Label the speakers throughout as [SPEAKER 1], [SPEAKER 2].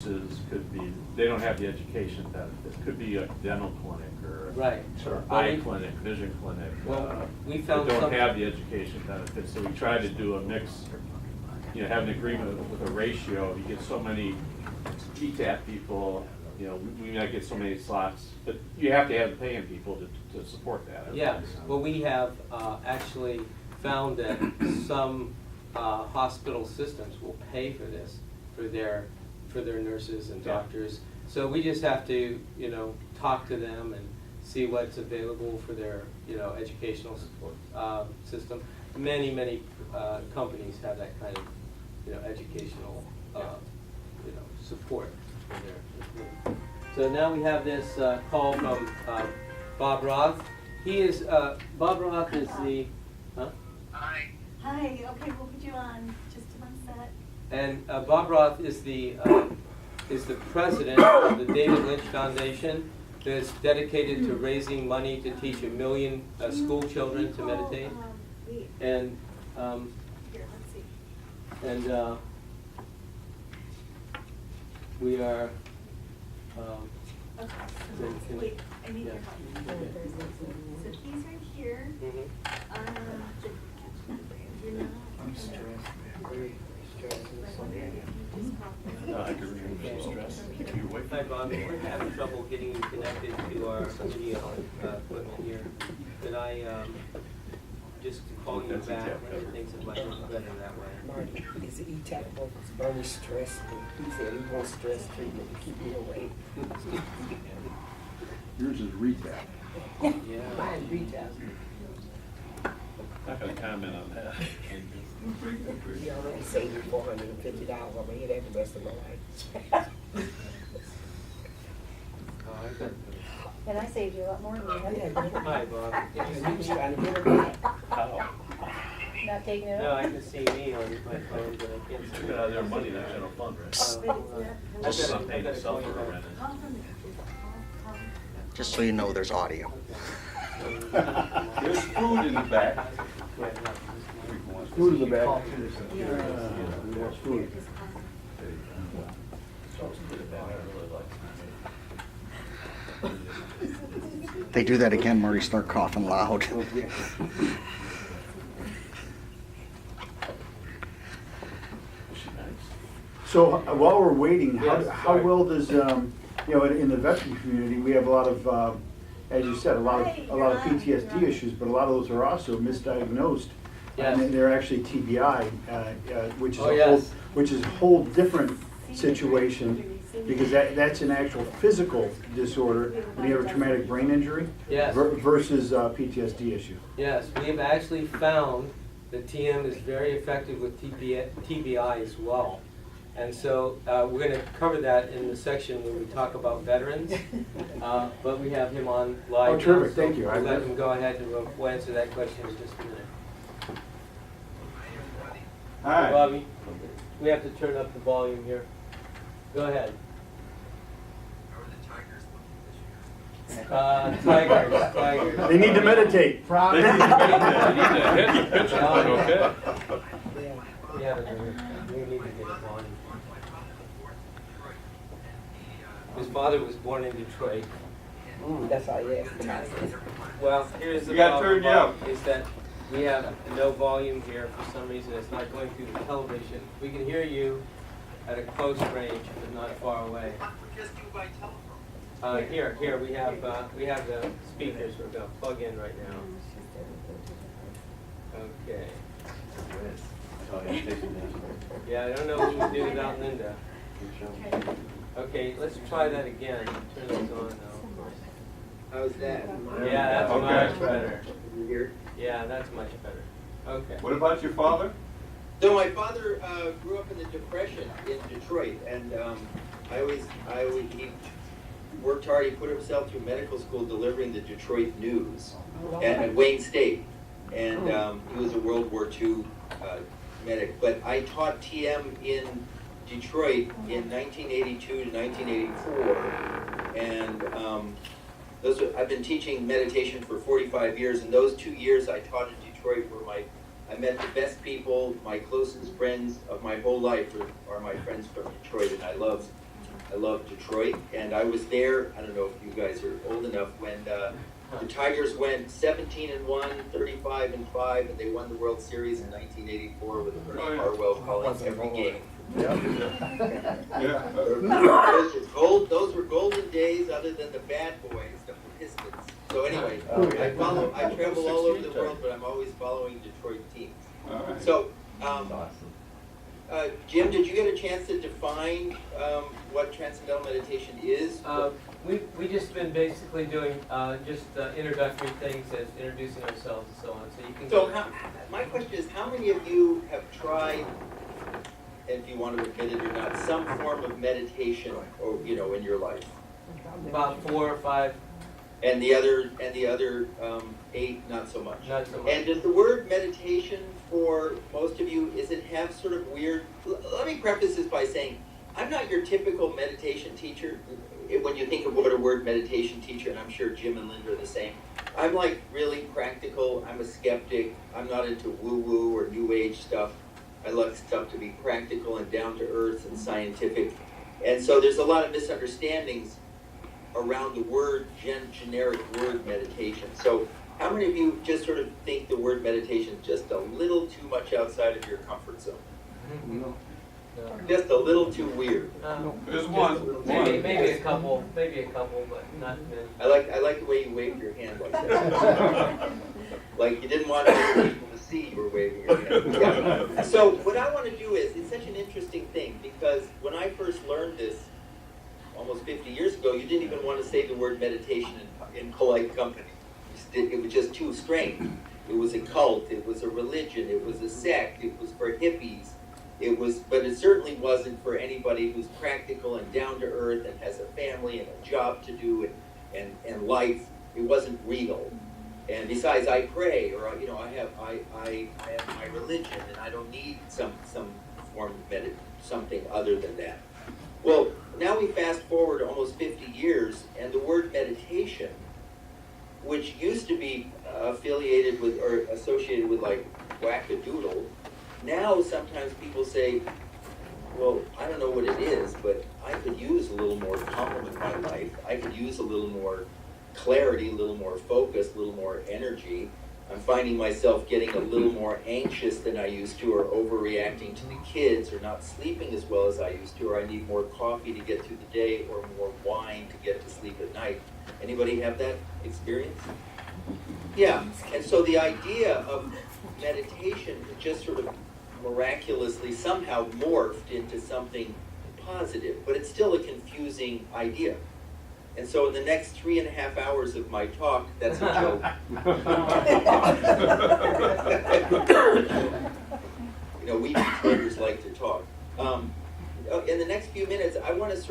[SPEAKER 1] nurses could be, they don't have the education benefits. Could be a dental clinic or
[SPEAKER 2] Right.
[SPEAKER 1] or
[SPEAKER 2] Well,
[SPEAKER 1] eye
[SPEAKER 2] we-
[SPEAKER 1] clinic, vision clinic.
[SPEAKER 2] Well, we
[SPEAKER 1] that
[SPEAKER 2] found
[SPEAKER 1] don't
[SPEAKER 2] some.
[SPEAKER 1] have the education benefits. So we tried to do a mix, you know, have an agreement with a ratio. You get so many GTAP people, you know, we might get so many slots, but you have to have paying people to support that.
[SPEAKER 2] Yeah, well, we have actually found that some hospital systems will pay for this, for their nurses and
[SPEAKER 1] Yeah.
[SPEAKER 2] doctors. So we just have to, you know, talk to them and see what's available for their, you know, educational support system. Many companies have that kind of, you know, educational, you know, support for their employees. So now we have this call from Bob Roth. He is, Bob Roth is the, huh?
[SPEAKER 3] Hi, okay, we'll put you on just one sec.
[SPEAKER 2] And Bob Roth is the president of the David Lynch Foundation that's dedicated to raising money to teach 1 million school children to meditate. And,
[SPEAKER 3] Here, let's see.
[SPEAKER 2] and we are,
[SPEAKER 3] Okay,
[SPEAKER 2] Then can-
[SPEAKER 3] wait, I need your
[SPEAKER 2] yeah.
[SPEAKER 3] help. So he's right here.
[SPEAKER 2] mhm.
[SPEAKER 3] You're not.
[SPEAKER 4] I'm stressed, very stressed.
[SPEAKER 1] I can remove some stress. Keep you away from
[SPEAKER 2] Hi, Bob. We're having trouble getting you connected to our video equipment here. Could I just call you
[SPEAKER 1] That's a
[SPEAKER 2] back?
[SPEAKER 1] tap
[SPEAKER 2] I
[SPEAKER 1] cover.
[SPEAKER 2] think it might be better that way.
[SPEAKER 4] Marty, he's an E-type of very stressed. He said he wants stress treatment to keep me away.
[SPEAKER 1] Yours is retap.
[SPEAKER 2] Yeah.
[SPEAKER 4] Mine retail.
[SPEAKER 1] Not gonna comment on that.
[SPEAKER 4] He already saved me $450. I'm gonna hear that the rest of my life.
[SPEAKER 2] Oh, I got
[SPEAKER 5] And I saved you a lot more than
[SPEAKER 4] Yeah,
[SPEAKER 5] that.
[SPEAKER 2] Hi, Bob.
[SPEAKER 4] I'm just trying to get her back.
[SPEAKER 1] How?
[SPEAKER 5] Not taking it
[SPEAKER 2] No, I
[SPEAKER 5] up?
[SPEAKER 2] can see me on my phone, but I can't see.
[SPEAKER 1] Took it out of their money, that general fund, right? Just not paying itself for a rent.
[SPEAKER 6] Just so you know, there's audio.
[SPEAKER 1] There's food in the back.
[SPEAKER 7] Food in the back.
[SPEAKER 1] There's food.
[SPEAKER 6] They do that again, Marty, start coughing loud.
[SPEAKER 7] So while we're waiting,
[SPEAKER 2] Yes,
[SPEAKER 7] how
[SPEAKER 2] sorry.
[SPEAKER 7] well does, you know, in the veteran community, we have a lot of, as you said, a lot of PTSD issues, but a lot of those are also misdiagnosed.
[SPEAKER 2] Yes.
[SPEAKER 7] And they're actually TBI, which is
[SPEAKER 2] Oh, yes.
[SPEAKER 7] which is a whole different situation, because that's an actual physical disorder when you have a traumatic brain injury
[SPEAKER 2] Yes.
[SPEAKER 7] versus PTSD issue.
[SPEAKER 2] Yes, we have actually found that TM is very effective with TBI as well. And so we're going to cover that in the section when we talk about veterans. But we have him on live.
[SPEAKER 7] Oh, terrific.
[SPEAKER 2] now, so
[SPEAKER 7] Thank you.
[SPEAKER 2] We'll let him go ahead and we'll answer that question in just a minute.
[SPEAKER 1] Hi.
[SPEAKER 2] Bobby, we have to turn up the volume here. Go ahead. Tigers.
[SPEAKER 7] They need to meditate.
[SPEAKER 1] They need to hit the pitcher, but okay.
[SPEAKER 2] Yeah, we need to get a volume. His father was born in Detroit.
[SPEAKER 4] That's all you advertise.
[SPEAKER 2] Well, here's the
[SPEAKER 1] You gotta
[SPEAKER 2] problem,
[SPEAKER 1] turn you up.
[SPEAKER 2] Bob, is that we have no volume here for some reason. It's not going through the television. We can hear you at a close range, but not far away. Here we have the speakers we're going to plug in right now. Okay. Yeah, I don't know what we do without Linda. Okay, let's try that again. Turn those on now.
[SPEAKER 4] How's that?
[SPEAKER 2] Yeah, that's
[SPEAKER 1] Okay.
[SPEAKER 2] much better.
[SPEAKER 4] Here.
[SPEAKER 2] Yeah, that's much better. Okay.
[SPEAKER 1] What about your father?
[SPEAKER 8] So my father grew up in the Depression in Detroit, and he worked hard. He put himself through medical school delivering the Detroit News at Wayne State, and he was a World War II medic. But I taught TM in Detroit in 1982 to 1984, and I've been teaching meditation for 45 years, and those 2 years I taught in Detroit were I met the best people. My closest friends of my whole life are my friends from Detroit, and I love I love Detroit, and I was there, I don't know if you guys are old enough, when the Tigers went 17-1, 35-5, and they won the World Series in 1984 with Bernie Harwell calling every game. Those were golden days, other than the bad boys, the Pistons. So anyway, I travel all over the world, but I'm always following Detroit teams. So, Jim, did you get a chance to define what Transcendental Meditation is?
[SPEAKER 2] We just been basically doing just introductory things as introducing ourselves and so on. So you can.
[SPEAKER 8] So my question is, how many of you have tried, if you want to admit it or not, some form of meditation, or in your life?
[SPEAKER 2] About 4 or 5.
[SPEAKER 8] And the other 8, not so much.
[SPEAKER 2] Not so much.
[SPEAKER 8] And does the word meditation, for most of you, is it have sort of weird? Let me preface this by saying, I'm not your typical meditation teacher. When you think of what a word meditation teacher, and I'm sure Jim and Linda are the same, I'm like really practical. I'm a skeptic. I'm not into woo-woo or new age stuff. I like stuff to be practical and down to earth and scientific. And so there's a lot of misunderstandings around the word, generic word meditation. So how many of you just sort of think the word meditation is just a little too much outside of your comfort zone?
[SPEAKER 2] No.
[SPEAKER 8] Just a little too weird.
[SPEAKER 9] There's one.
[SPEAKER 2] Maybe a couple, but not many.
[SPEAKER 8] I like the way you wave your hand like that. Like you didn't want other people to see you were waving your hand. Yeah. So what I want to do is, it's such an interesting thing, because when I first learned this almost 50 years ago, you didn't even want to say the word meditation in polite company. It was just too strange. It was a cult, it was a religion, it was a sect, it was for hippies. But it certainly wasn't for anybody who's practical and down to earth and has a family and a job to do and life. It wasn't real. And besides, I pray, or I have my religion, and I don't need some form of something other than that. Well, now we fast forward almost 50 years, and the word meditation, which used to be affiliated with or associated with like wackadoodle, now sometimes people say, well, I don't know what it is, but I could use a little more calm in my life. I could use a little more clarity, a little more focus, a little more energy. I'm finding myself getting a little more anxious than I used to, or overreacting to the kids, or not sleeping as well as I used to, or I need more coffee to get through the day, or more wine to get to sleep at night. Anybody have that experience? Yeah, and so the idea of meditation just sort of miraculously somehow morphed into something positive, but it's still a confusing idea. And so in the next 3.5 hours of my talk, that's a joke. We Detroiters like to talk. In the next few minutes, I want to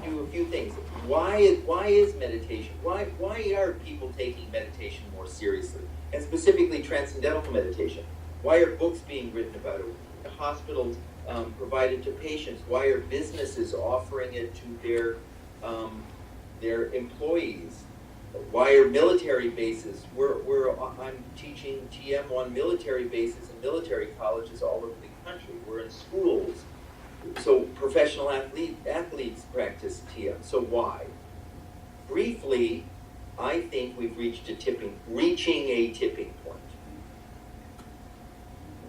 [SPEAKER 8] do a few things. Why is meditation? Why are people taking meditation more seriously? And specifically transcendental meditation. Why are books being written about it? Hospitals provide it to patients. Why are businesses offering it to their employees? Why are military bases? I'm teaching TM on military bases and military colleges all over the country. We're in schools. So professional athletes practice TM. So why? Briefly, I think we've reaching a tipping point.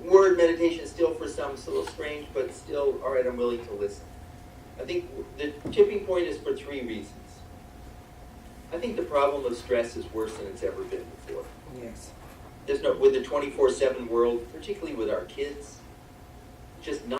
[SPEAKER 8] Word meditation is still for some a little strange, but still, all right, I'm willing to listen. I think the tipping point is for 3 reasons. I think the problem of stress is worse than it's ever been before.
[SPEAKER 4] Yes.
[SPEAKER 8] With the 24/7 world, particularly with our kids, just not